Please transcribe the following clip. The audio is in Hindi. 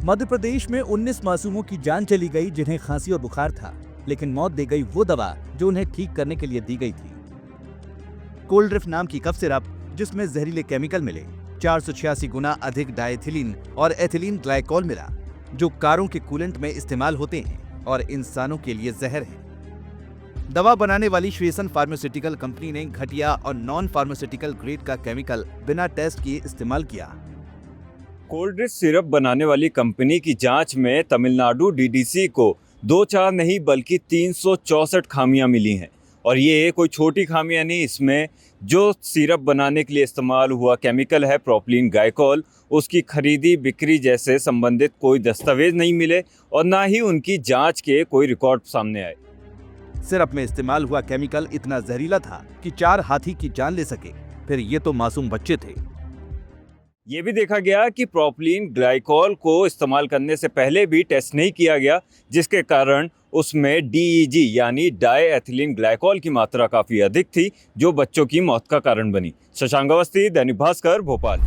मध्य प्रदेश में 19 मासूमों की जान चली गई जिन्हें खांसी और बुखार था, लेकिन मौत दे गई वो दवा जो उन्हें ठीक करने के लिए दी गई थी। कोल्ड्रिफ्ट नाम की कफ सिरप जिसमें जहरीले केमिकल मिले, 486 गुना अधिक डायथिलीन और एथिलीन ग्लाइकोल मिला, जो कारों के कूलेंट में इस्तेमाल होते हैं और इंसानों के लिए जहर है। दवा बनाने वाली श्वेसन फार्मास्यूटिकल कंपनी ने घटिया और नॉन फार्मास्यूटिकल ग्रेड का केमिकल बिना टेस्ट किए इस्तेमाल किया। कोल्ड्रिफ्ट सिरप बनाने वाली कंपनी की जांच में तमिलनाडु डीडीसी को 2-4 नहीं बल्कि 364 खामियां मिली हैं। और ये कोई छोटी खामियां नहीं, इसमें जो सिरप बनाने के लिए इस्तेमाल हुआ केमिकल है प्रोपिलीन ग्लाइकोल, उसकी खरीदी बिक्री जैसे संबंधित कोई दस्तावेज नहीं मिले और ना ही उनकी जांच के कोई रिकॉर्ड सामने आए। सिरप में इस्तेमाल हुआ केमिकल इतना जहरीला था कि 4 हाथी की जान ले सके, फिर ये तो मासूम बच्चे थे। ये भी देखा गया कि प्रोपिलीन ग्लाइकोल को इस्तेमाल करने से पहले भी टेस्ट नहीं किया गया, जिसके कारण उसमें डीईजी यानी डाई एथिलीन ग्लाइकोल की मात्रा काफ़ी अधिक थी, जो बच्चों की मौत का कारण बनी। शशांक अवस्थी, दैनिक भास्कर, भोपाल।